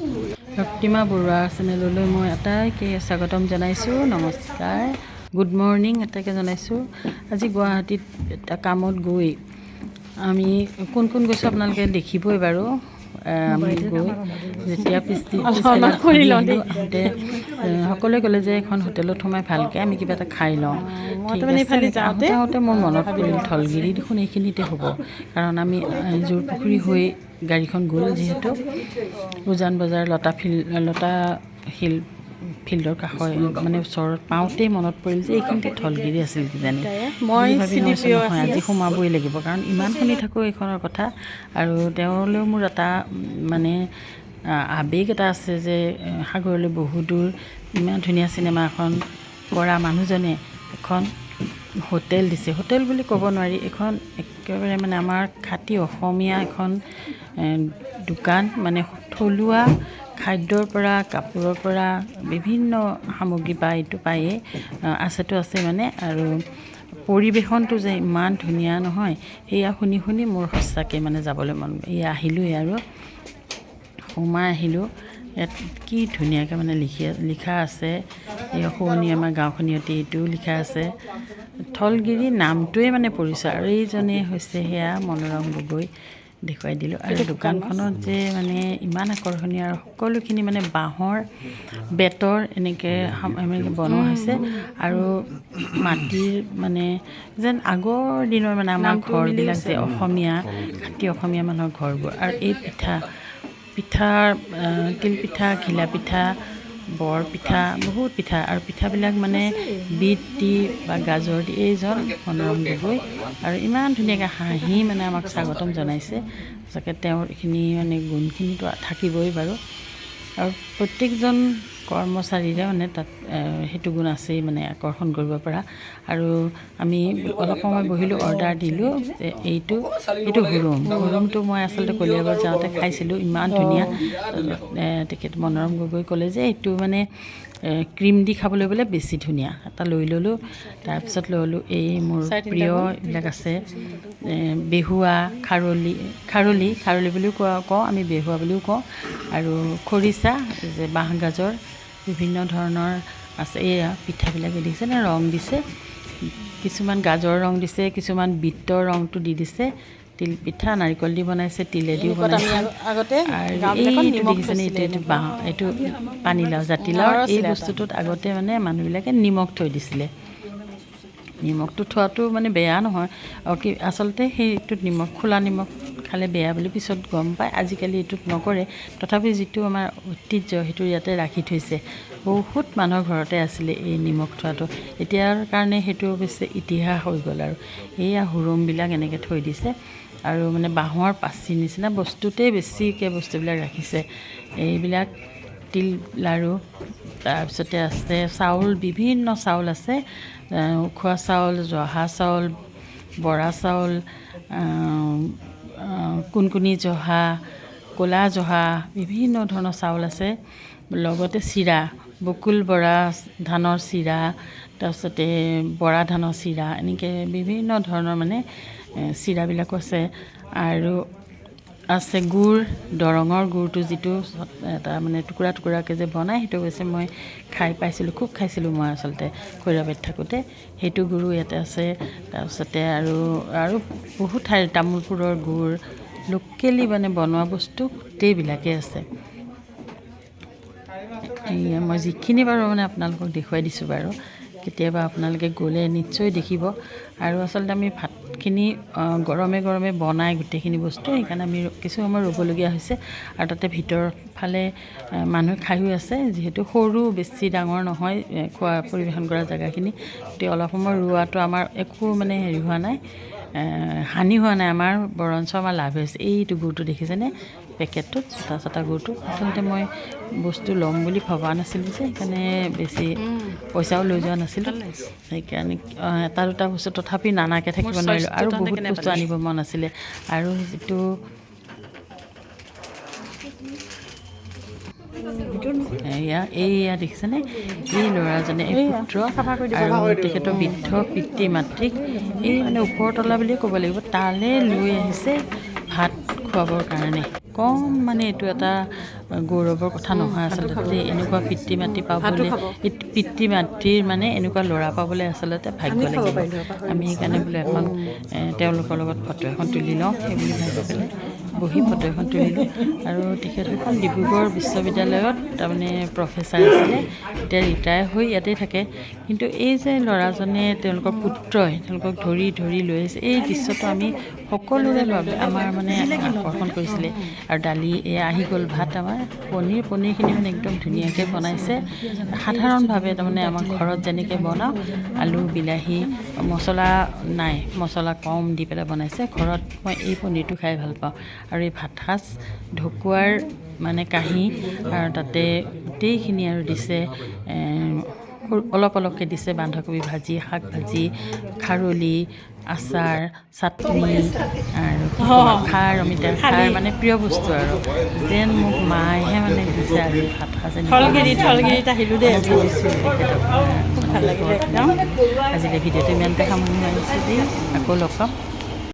ৰক্তিমা বৰুৱা চেনেললৈ মই আটাইকে স্বাগতম জনাইছোঁ। নমস্কাৰ, গুড মৰ্ণিং এটাকে জনাইছোঁ। আজি গুৱাহাটীত এটা কামত গৈ আমি কোন কোন গৈছোঁ আপোনালোকে দেখিবই বাৰু। আমি গৈ যেতিয়া আহোঁতে সকলোৱে ক'লে যে এখন হোটেলত সোমাই ভালকৈ আমি কিবা এটা খাই লওঁ। আহোঁতে মোৰ মনত পৰিল ঢলগিৰি দেখোন এইখিনিতে হ'ব, কাৰণ আমি জোৰপুখুৰী হৈ গাড়ীখন গ'ল যিহেতু উজান বজাৰ লতা শিল ফিল্ডৰ কাষৰ মানে ওচৰত পাওঁতেই মনত পৰিল যে এইখিনিতে ঢলগিৰি আছিল কিজানি। মই ভাবি নহয় আজি সোমাবই লাগিব, কাৰণ ইমান শুনি থাকোঁ এইখনৰ কথা। আৰু তেওঁলৈও মোৰ এটা মানে আৱেগ এটা আছে যে সাগৰলৈ বহু দূৰ ইমান ধুনীয়া চিনেমা এখন কৰা মানুহজনে এখন হোটেল দিছে। হোটেল বুলি ক'ব নোৱাৰি, এখন একেবাৰে মানে আমাৰ খাটি অসমীয়া এখন দোকান, মানে থলুৱা খাদ্যৰ পৰা কাপোৰৰ পৰা বিভিন্ন সামগ্ৰী পায়েই আছে মানে। আৰু পৰিৱেশনটো যে ইমান ধুনীয়া নহয়, সেয়া শুনি শুনি মোৰ সঁচাকৈ মানে যাবলৈ মন। এয়া আহিলোঁই আৰু সোমাই আহিলোঁ। ইয়াত কি ধুনীয়াকৈ মানে লিখা আছে, এই শুৱনি আমাৰ গাঁওখনিয়তে এইটোও লিখা আছে। ঢলগিৰি নামটোৱে মানে পৰিচয়। আৰু এইজনে হৈছে সেয়া মনোৰম গগৈ, দেখুৱাই দিলোঁ। আৰু দোকানখনত যে মানে ইমান আকৰ্ষণীয় আৰু সকলোখিনি মানে বাঁহৰ বেতৰ এনেকৈ বনোৱা হৈছে আৰু মাটিৰ মানে যেন আগৰ দিনৰ মানে আমাৰ ঘৰবিলাক যে অসমীয়া খাটি অসমীয়া মানুহৰ ঘৰবোৰ। আৰু এই পিঠাৰ তিলপিঠা, ঘিলা পিঠা, বৰ পিঠা, বহুত পিঠা। আৰু পিঠাবিলাক মানে বিট দি বা গাজৰ দি এইজন মনোৰম গগৈ। আৰু ইমান ধুনীয়াকৈ হাঁহি মানে আমাক স্বাগতম জনাইছে। সঁচাকৈ তেওঁৰ এইখিনি মানে গুণখিনিতো থাকিবই বাৰু। আৰু প্ৰত্যেকজন কৰ্মচাৰীৰে মানে তাত সেইটো গুণ আছেই, মানে আকৰ্ষণ কৰিব পৰা। আৰু আমি অলপ সময় বহিলোঁ, অৰ্ডাৰ দিলোঁ যে এইটো হুৰুমটো মই আচলতে কলিয়াবৰ যাওঁতে খাইছিলোঁ, ইমান ধুনীয়া। তেখেত মনোৰম গগৈ ক'লে যে এইটো মানে ক্ৰীম দি খাবলৈ বোলে বেছি ধুনীয়া। এটা লৈ ল'লোঁ। তাৰপিছত ল'লোঁ এই মোৰ প্ৰিয় এইবিলাক আছে, বেহুৱা, খাৰলি বুলিও কওঁ আমি, বেহুৱা বুলিও কওঁ। আৰু খৰিচা যে বাঁহগাজৰ বিভিন্ন ধৰণৰ আছে। এয়া পিঠাবিলাকে দেখিছেনে, ৰং দিছে, কিছুমান গাজৰ ৰং দিছে, কিছুমান বিটৰ ৰংটো দি দিছে। তিল পিঠা নাৰিকল দি বনাইছে, তিলেদিও বনাইছে। আৰু এইটো দেখিছেনে, এইটো পানীলাও, জাতিলাও। এই বস্তুটোত আগতে মানে মানুহবিলাকে নিমখ থৈ দিছিলে। নিমখটো থোৱাটো মানে বেয়া নহয়, আচলতে সেইটোত খোলা নিমখ খালে বেয়া বুলি পিছত গম পায়। আজিকালি এইটোত নকৰে, তথাপি যিটো আমাৰ ঐতিহ্য সেইটো ইয়াতে ৰাখি থৈছে। বহুত মানুহৰ ঘৰতে আছিলে এই নিমখ থোৱাটো, এতিয়াৰ কাৰণে সেইটো অৱশ্যে ইতিহাস হৈ গ'ল। আৰু এইয়া হুৰুমবিলাক এনেকৈ থৈ দিছে। আৰু মানে বাঁহৰ পাচি নিচিনা বস্তুতেই বেছিকৈ বস্তুবিলাক ৰাখিছে। এইবিলাক তিল লাৰু, তাৰপিছতে আছে চাউল, বিভিন্ন চাউল আছে, উখোৱা চাউল, জহা চাউল, বৰা চাউল, কুণকুণী জহা, ক'লা জহা, বিভিন্ন ধৰণৰ চাউল আছে। লগতে চিৰা, বকুল বৰা ধানৰ চিৰা, তাৰপিছতে বৰা ধানৰ চিৰা, এনেকৈ বিভিন্ন ধৰণৰ মানে চিৰাবিলাকো আছে। আৰু আছে গুড়, দৰঙৰ গুড়টো যিটো এটা মানে টুকুৰা টুকুৰাকৈ যে বনায়, সেইটো অৱশ্যে মই খাই পাইছিলোঁ, খুব খাইছিলোঁ মই আচলতে খৈৰাবাৰীত থাকোঁতে। সেইটো গুড়ো ইয়াতে আছে। তাৰপিছতে আৰু বহুত ঠাইৰ তামোলপুৰৰ গুড়, লোকেলি মানে বনোৱা বস্তু গোটেইবিলাকেই আছে। মই যিখিনি বাৰু মানে আপোনালোকক দেখুৱাই দিছোঁ বাৰু। কেতিয়াবা আপোনালোকে গ'লে নিশ্চয় দেখিব। আৰু আচলতে আমি ভাতখিনি গৰমে বনাই গোটেইখিনি বস্তু, সেইকাৰণে আমি কিছু সময় ৰ'বলগীয়া হৈছে। আৰু তাতে ভিতৰৰ ফালে মানুহ খায়ো আছে, যিহেতু সৰু বেছি ডাঙৰ নহয় খোৱা পৰিৱেশন কৰা জেগাখিনি। গতিকে অলপ সময় ৰোৱাটো আমাৰ একো মানে হোৱা নাই, হানি হোৱা নাই আমাৰ, বৰঞ্চ আমাৰ লাভ হৈছে। এইটো গুড়টো দেখিছেনে পেকেটটোত, ছটা গুড়টো। আচলতে মই বস্তু ল'ম বুলি ভবা নাছিলোঁ যে, সেইকাৰণে বেছি পইচাও লৈ যোৱা নাছিলোঁ। সেইকাৰণে এটা দুটা বস্তু তথাপি নানাকৈ থাকিব নোৱাৰিলোঁ। আৰু বহুত বস্তু আনিব মন আছিলে। আৰু যিটো এইয়া দেখিছেনে, এই ল'ৰাজনে এই পুত্ৰ আৰু তেখেতৰ বৃদ্ধ পিতৃ মাতৃক এই মানে ওপৰতলা বুলিয়ে ক'ব লাগিব, তালৈ লৈ আহিছে ভাত খুৱাবৰ কাৰণে। কম মানে এইটো এটা গৌৰৱৰ কথা নহয় আচলতে এনেকুৱা পিতৃ মাতৃ পাবলৈ পিতৃ মাতৃৰ মানে এনেকুৱা ল'ৰা পাবলৈ আচলতে ভাগ্য লাগিব আমি সেইকাৰণে বোলে এখন তেওঁলোকৰ লগত ফটো এখন তুলি লওঁ সেই বুলি ভাবি পেলাই বহি ফটো এখন তুলিলোঁ আৰু তেখেতসকল ডিব্ৰুগড় বিশ্ববিদ্যালয়ত তাৰমানে প্ৰফেচাৰ আছিলে এতিয়া ৰিটায়াৰ হৈ ইয়াতেই থাকে কিন্তু এই যে ল'ৰাজনে তেওঁলোকৰ পুত্ৰই তেওঁলোকক ধৰি ধৰি লৈ আহিছে এই দৃশ্যটো আমি সকলোৰে বাবে আমাৰ মানে আকৰ্ষণ কৰিছিলে আৰু দালি এয়া আহি গ'ল ভাত আমাৰ পনীৰখিনি মানে একদম ধুনীয়াকৈ বনাইছে সাধাৰণভাৱে তাৰমানে আমাৰ ঘৰত যেনেকৈ বনাওঁ আলু বিলাহী মছলা নাই মছলা কম দি পেলাই বনাইছে ঘৰত মই এই পনীৰটো খাই ভাল পাওঁ আৰু এই ভাত সাজ ঢকুৱাৰ মানে কাঁহী আৰু তাতে গোটেইখিনি আৰু দিছে অলপ অলপকৈ দিছে বন্ধাকবি ভাজি শাক ভাজি খাৰলি আচাৰ চাটনি আৰু খাৰ অমিতা খাৰ মানে প্ৰিয় বস্তু আৰু যেন মোক মায়েহে মানে দিছে আৰু ভাত সাজ থলগিৰিত আহিলোঁ দেই ভাল লাগিলে আজিলৈ ভিডিঅ'টো ইমানতে সামৰণি মাৰিছোঁ দেই আকৌ লগ পাম